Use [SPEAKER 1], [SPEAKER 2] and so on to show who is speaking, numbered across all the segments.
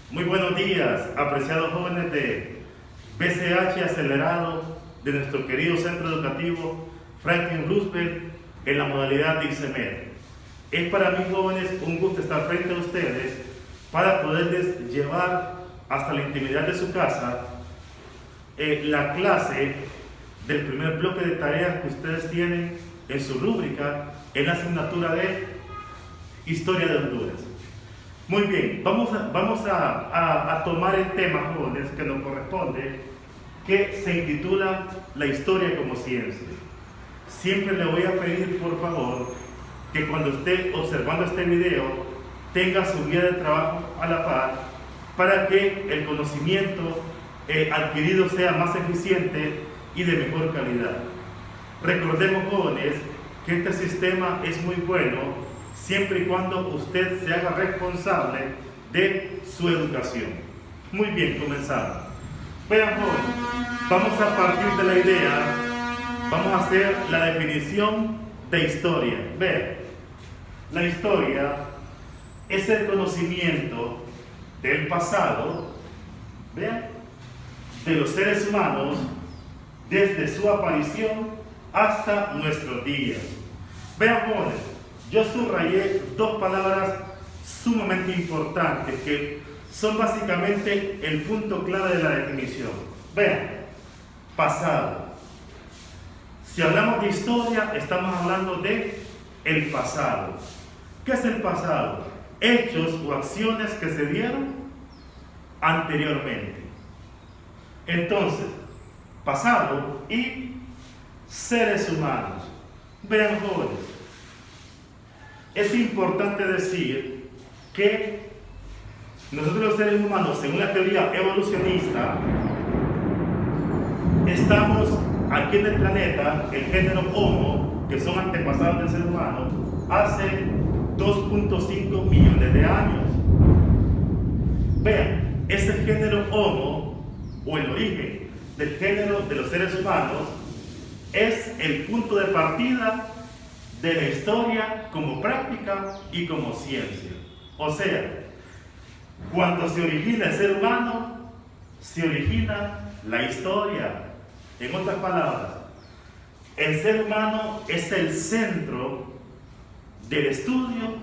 [SPEAKER 1] Muy buenos días, apreciados jóvenes de BCH Acelerado de nuestro querido Centro Educativo Franklin Roosevelt en la modalidad de ICEMED. Es para mí, jóvenes, un gusto estar frente a ustedes para poderles llevar hasta la intimidad de su casa la clase del primer bloque de tareas que ustedes tienen en su rúbrica en la asignatura de Historia de Honduras. Muy bien, vamos a tomar el tema, jóvenes, que nos corresponde, que se intitula La historia como ciencia. Siempre le voy a pedir, por favor, que cuando esté observando este video, tenga su guía de trabajo a la par, para que el conocimiento adquirido sea más eficiente y de mejor calidad. Recordemos, jóvenes, que este sistema es muy bueno siempre y cuando usted se haga responsable de su educación. Muy bien, comenzamos. Vean, jóvenes, vamos a partir de la idea, vamos a hacer la definición de historia. Vean, la historia es el conocimiento del pasado, vean, de los seres humanos desde su aparición hasta nuestros días. Vean, jóvenes, yo subrayé dos palabras sumamente importantes que son básicamente el punto clave de la definición. Vean, pasado. Si hablamos de historia, estamos hablando de el pasado. ¿Qué es el pasado? Hechos o acciones que se dieron anteriormente. Entonces, pasado y seres humanos. Vean, jóvenes, es importante decir que nosotros los seres humanos, según la teoría evolucionista, estamos aquí en el planeta, el género Homo, que son antepasados del ser humano, hace 2.5 millones de años. Vean, ese género Homo, o el origen del género de los seres humanos, es el punto de partida de la historia como práctica y como ciencia. O sea, cuando se origina el ser humano, se origina la historia. En otras palabras, el ser humano es el centro del estudio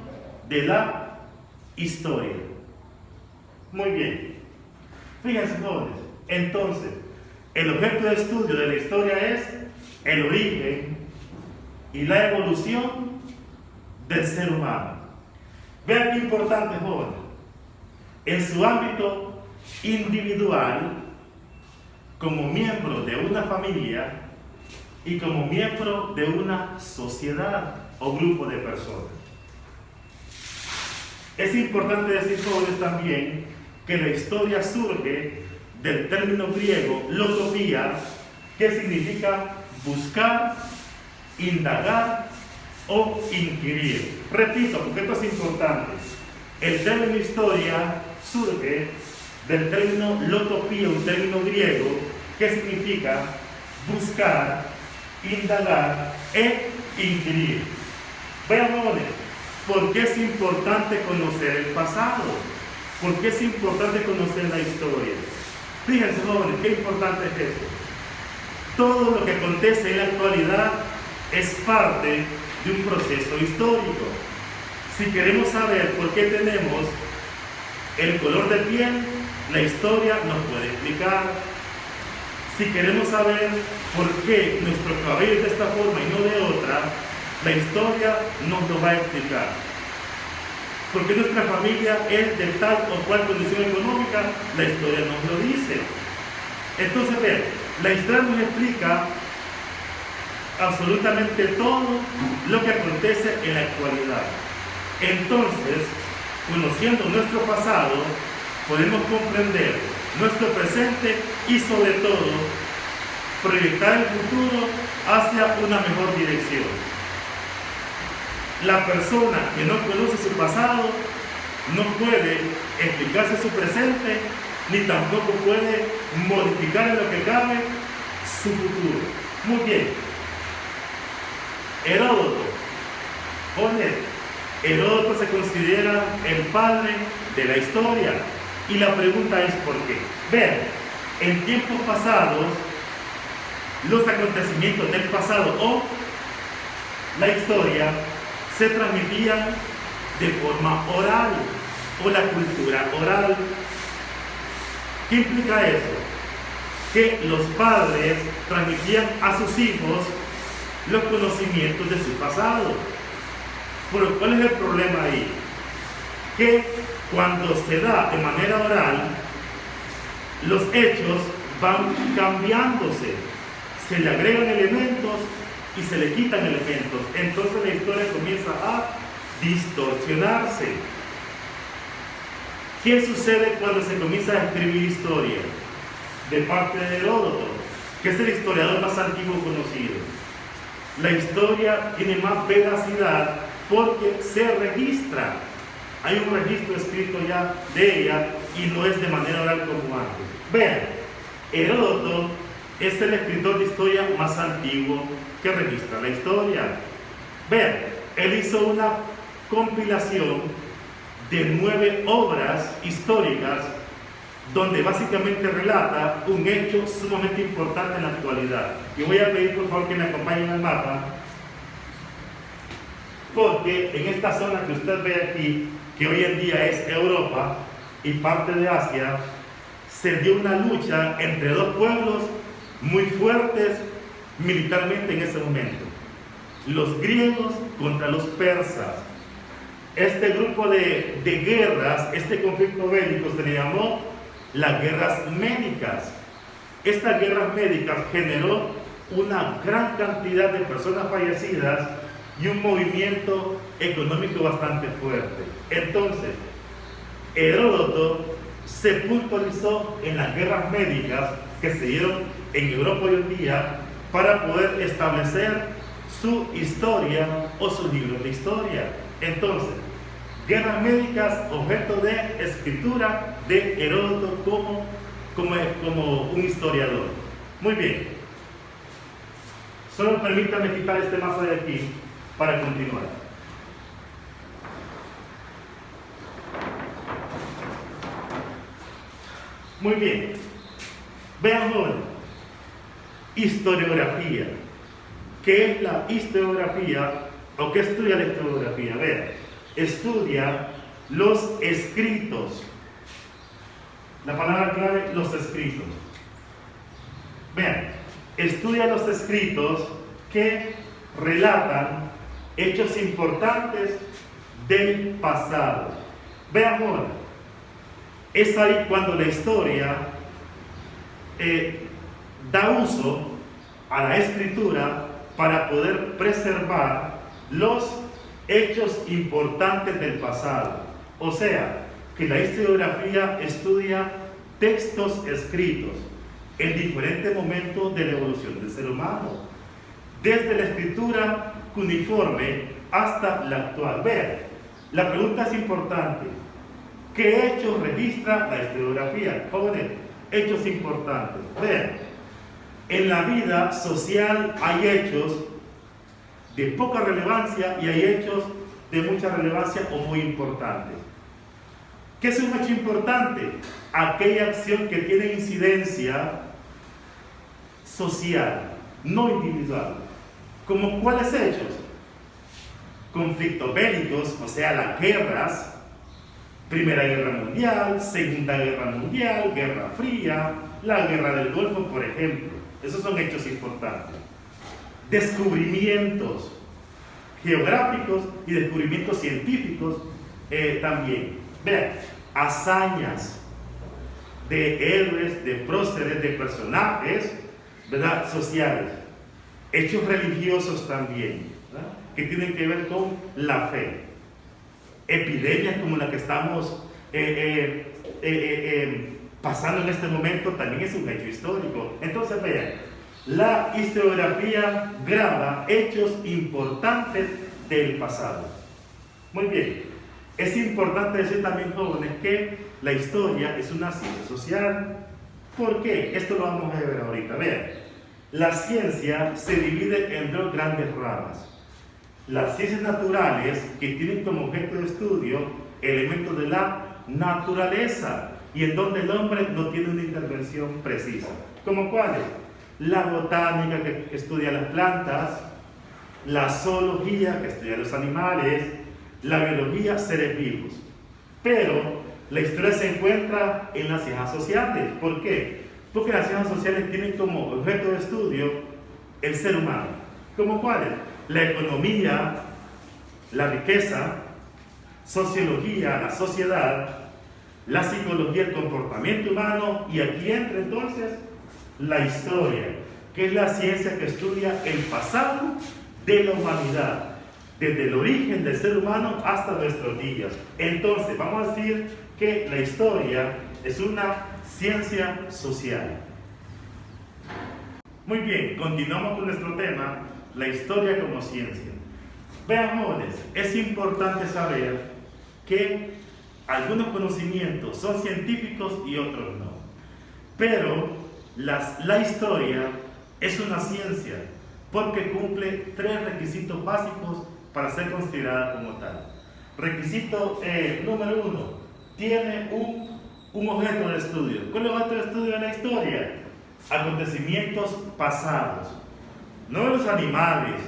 [SPEAKER 1] de la historia. Muy bien. Fíjense, jóvenes, entonces, el objeto de estudio de la historia es el origen y la evolución del ser humano. Vean qué importante, jóvenes. En su ámbito individual, como miembro de una familia y como miembro de una sociedad o grupo de personas. Es importante decir, jóvenes, también que la historia surge del término griego logopía, que significa buscar, indagar o inquirir. Repito, porque esto es importante. El término historia surge del término logopía, un término griego que significa buscar, indagar e inquirir. Veamos, ¿por qué es importante conocer el pasado? ¿Por qué es importante conocer la historia? Fíjense, jóvenes, qué importante es esto. Todo lo que acontece en la actualidad es parte de un proceso histórico. Si queremos saber por qué tenemos el color de piel, la historia nos puede explicar. Si queremos saber por qué nuestro cabello es de esta forma y no de otra, la historia nos lo va a explicar. ¿Por qué nuestra familia es de tal o cual condición económica? La historia nos lo dice. Entonces, vean, la historia nos explica absolutamente todo lo que acontece en la actualidad. Entonces, conociendo nuestro pasado, podemos comprender nuestro presente y, sobre todo, proyectar el futuro hacia una mejor dirección. La persona que no conoce su pasado no puede explicarse su presente, ni tampoco puede modificar en lo que cabe su futuro. Muy bien. Heródoto. Heródoto se considera el padre de la historia. Y la pregunta es ¿por qué? Vean, en tiempos pasados, los acontecimientos del pasado o la historia se transmitían de forma oral o la cultura oral. ¿Qué implica eso? Que los padres transmitían a sus hijos los conocimientos de su pasado. Pero ¿cuál es el problema ahí? Que cuando se da de manera oral, los hechos van cambiándose. Se le agregan elementos y se le quitan elementos. Entonces la historia comienza a distorsionarse. ¿Qué sucede cuando se comienza a escribir historia? De parte de Heródoto, que es el historiador más antiguo conocido. La historia tiene más veracidad porque se registra. Hay un registro escrito ya de ella y no es de manera oral como antes. Vean, Heródoto es el escritor de historia más antiguo que registra la historia. Vean, él hizo una compilación de 9 obras históricas donde básicamente relata un hecho sumamente importante en la actualidad. Y voy a pedir por favor que me acompañen al mapa, porque en esta zona que usted ve aquí, que hoy en día es Europa y parte de Asia, se dio una lucha entre dos pueblos muy fuertes militarmente en ese momento. Los griegos contra los persas. Este grupo de guerras, este conflicto bélico se le llamó las guerras médicas. Estas guerras médicas generó una gran cantidad de personas fallecidas y un movimiento económico bastante fuerte. Entonces, Heródoto se puntualizó en las guerras médicas que se dieron en Europa hoy en día para poder establecer su historia o sus libros de historia. Entonces, guerras médicas, objeto de escritura de Heródoto como un historiador. Muy bien. Solo permítame quitar este mapa de aquí para continuar. Muy bien. Vean ahora. Historiografía. ¿Qué es la historiografía o qué estudia la historiografía? Vean. Estudia los escritos. La palabra clave, los escritos. Vean, estudia los escritos que relatan hechos importantes del pasado. Vean ahora, es ahí cuando la historia da uso a la escritura para poder preservar los hechos importantes del pasado. O sea, que la historiografía estudia textos escritos en diferentes momentos de la evolución del ser humano, desde la escritura cuneiforme hasta la actual. Vean, la pregunta es importante. ¿Qué hechos registra la historiografía? Jóvenes, hechos importantes. Vean, en la vida social hay hechos de poca relevancia y hay hechos de mucha relevancia o muy importantes. ¿Qué es un hecho importante? Aquella acción que tiene incidencia social, no individual. ¿Como cuáles hechos? Conflictos bélicos, o sea, las guerras, Primera Guerra Mundial, Segunda Guerra Mundial, Guerra Fría, la Guerra del Golfo, por ejemplo. Esos son hechos importantes. Descubrimientos geográficos y descubrimientos científicos también. Vean, hazañas de héroes, de próceres, de personajes, ¿verdad?, sociales. Hechos religiosos también, ¿verdad?, que tienen que ver con la fe. Epidemias como la que estamos pasando en este momento también es un hecho histórico. Entonces vean, la historiografía graba hechos importantes del pasado. Muy bien, es importante decir también, jóvenes, que la historia es una ciencia social. ¿Por qué? Esto lo vamos a ver ahorita. Vean, la ciencia se divide en dos grandes ramas. Las ciencias naturales, que tienen como objeto de estudio elementos de la naturaleza y en donde el hombre no tiene una intervención precisa. ¿Como cuáles? La botánica, que estudia las plantas, la zoología, que estudia los animales, la biología, seres vivos. Pero la historia se encuentra en las ciencias sociales. ¿Por qué? Porque las ciencias sociales tienen como objeto de estudio el ser humano. ¿Como cuáles? La economía, la riqueza, sociología, la sociedad, la psicología, el comportamiento humano, y aquí entra entonces la historia, que es la ciencia que estudia el pasado de la humanidad, desde el origen del ser humano hasta nuestros días. Entonces, vamos a decir que la historia es una ciencia social. Muy bien, continuamos con nuestro tema, la historia como ciencia. Vean, jóvenes, es importante saber que algunos conocimientos son científicos y otros no. Pero la historia es una ciencia porque cumple 3 requisitos básicos para ser considerada como tal. Requisito número 1, tiene un objeto de estudio. ¿Cuál es el objeto de estudio de la historia? Acontecimientos pasados, no de los animales,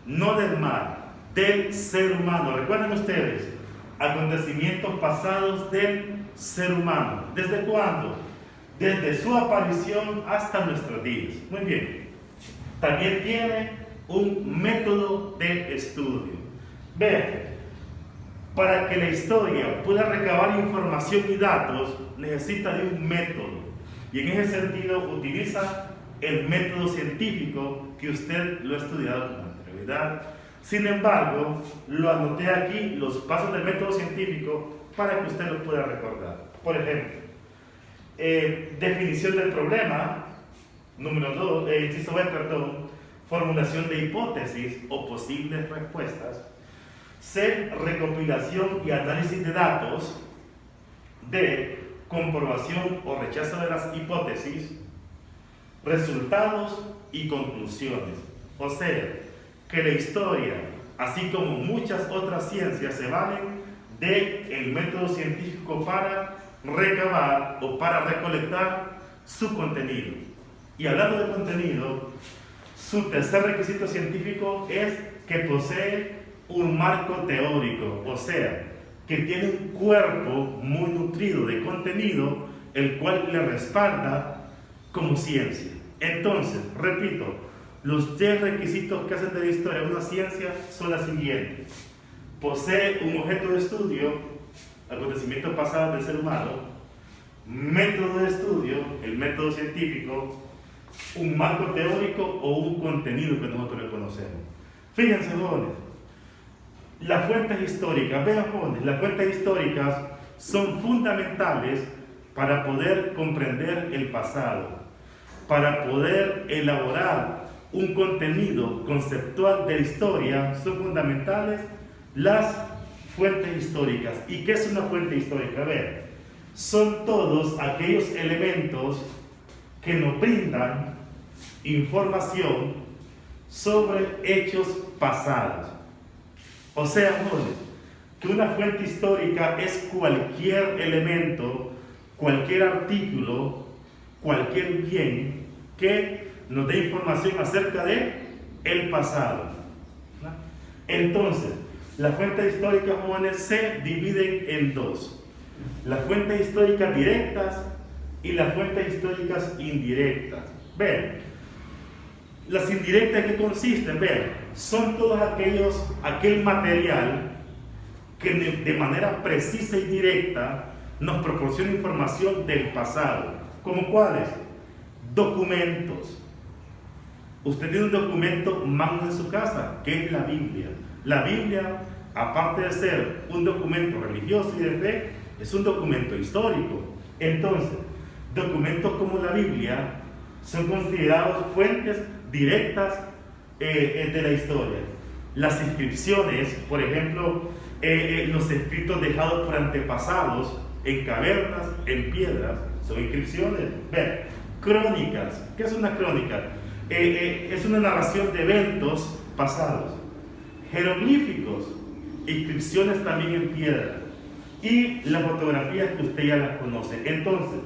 [SPEAKER 1] no del mar, del ser humano. Recuerden ustedes, acontecimientos pasados del ser humano. ¿Desde cuándo? Desde su aparición hasta nuestros días. Muy bien. También tiene un método de estudio. Vean, para que la historia pueda recabar información y datos, necesita de un método. Y en ese sentido utiliza el método científico que usted lo ha estudiado con anterioridad. Sin embargo, lo anoté aquí, los pasos del método científico, para que usted lo pueda recordar. Por ejemplo, definición del problema, número 2, inciso B, perdón, formulación de hipótesis o posibles respuestas. C, recopilación y análisis de datos. D, comprobación o rechazo de las hipótesis, resultados y conclusiones. O sea, que la historia, así como muchas otras ciencias, se valen del método científico para recabar o para recolectar su contenido. Y hablando de contenido, su tercer requisito científico es que posee un marco teórico, o sea, que tiene un cuerpo muy nutrido de contenido, el cual le respalda como ciencia. Entonces, repito, los 3 requisitos que hacen de la historia una ciencia son las siguientes. Posee un objeto de estudio, acontecimientos pasados del ser humano, método de estudio, el método científico, un marco teórico o un contenido que nosotros le conocemos. Fíjense, jóvenes, las fuentes históricas, vean, jóvenes, las fuentes históricas son fundamentales para poder comprender el pasado, para poder elaborar un contenido conceptual de la historia. Son fundamentales las fuentes históricas. ¿Y qué es una fuente histórica? A ver, son todos aquellos elementos que nos brindan información sobre hechos pasados. O sea, jóvenes, que una fuente histórica es cualquier elemento, cualquier artículo, cualquier bien que nos dé información acerca de el pasado. ¿No? Entonces, las fuentes históricas, jóvenes, se dividen en 2. Las fuentes históricas directas y las fuentes históricas indirectas. Vean, las indirectas, ¿en qué consisten? Vean, son todos aquel material que de manera precisa y directa nos proporciona información del pasado. ¿Como cuáles? Documentos. Usted tiene un documento magno en su casa, que es la Biblia. La Biblia, aparte de ser un documento religioso y de fe, es un documento histórico. Entonces, documentos como la Biblia son considerados fuentes directas de la historia. Las inscripciones, por ejemplo, los escritos dejados por antepasados en cavernas, en piedras, son inscripciones. Vean, crónicas. ¿Qué es una crónica? Es una narración de eventos pasados. Jeroglíficos, inscripciones también en piedra. y las fotografías que usted ya las conoce. Entonces,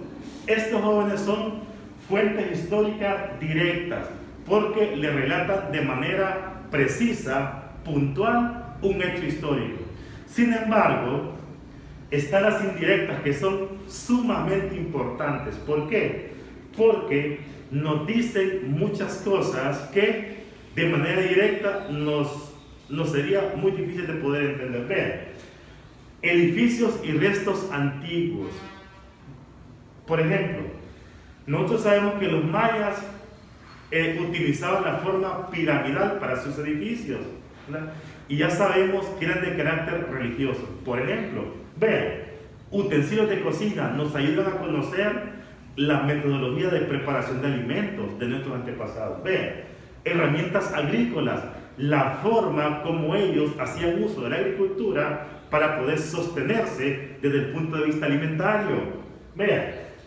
[SPEAKER 1] estos jóvenes son fuentes históricas directas, porque le relatan de manera precisa, puntual, un hecho histórico. Sin embargo, están las indirectas, que son sumamente importantes. ¿Por qué? Porque nos dicen muchas cosas que de manera directa nos sería muy difícil de poder entender. Vean, edificios y restos antiguos. Por ejemplo, nosotros sabemos que los mayas utilizaban la forma piramidal para sus edificios, ¿verdad? Y ya sabemos que eran de carácter religioso. Por ejemplo, vean, utensilios de cocina nos ayudan a conocer la metodología de preparación de alimentos de nuestros antepasados. Vean, herramientas agrícolas, la forma como ellos hacían uso de la agricultura para poder sostenerse desde el punto de vista alimentario. Vean,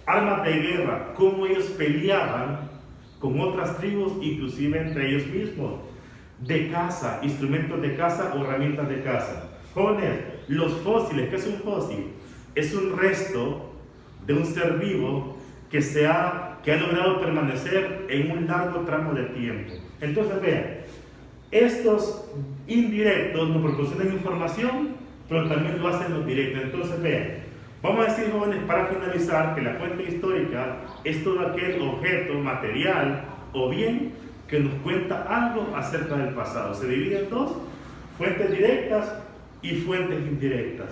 [SPEAKER 1] armas de guerra, cómo ellos peleaban con otras tribus, inclusive entre ellos mismos. De caza, instrumentos de caza o herramientas de caza. Jóvenes, los fósiles, ¿qué es un fósil? Es un resto de un ser vivo que ha logrado permanecer en un largo tramo de tiempo. Entonces, vean, estos indirectos nos proporcionan información, pero también lo hacen los directos. Entonces, vean, vamos a decir, jóvenes, para finalizar, que la fuente histórica es todo aquel objeto material o bien que nos cuenta algo acerca del pasado. Se divide en dos: fuentes directas y fuentes indirectas.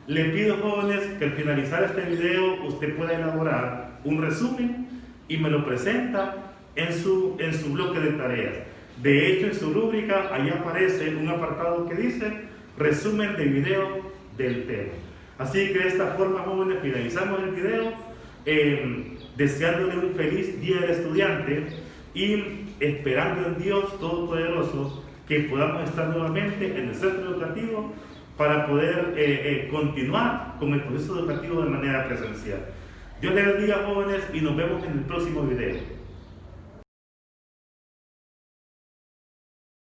[SPEAKER 1] Le pido, jóvenes, que al finalizar este video usted pueda elaborar un resumen y me lo presenta en su bloque de tareas. De hecho, en su rúbrica, ahí aparece un apartado que dice resumen de video del tema. Así que de esta forma, jóvenes, finalizamos el video, deseándole un feliz Día del Estudiante y esperando en Dios Todopoderoso que podamos estar nuevamente en el centro educativo para poder continuar con el proceso educativo de manera presencial. Dios les bendiga, jóvenes, y nos vemos en el próximo video.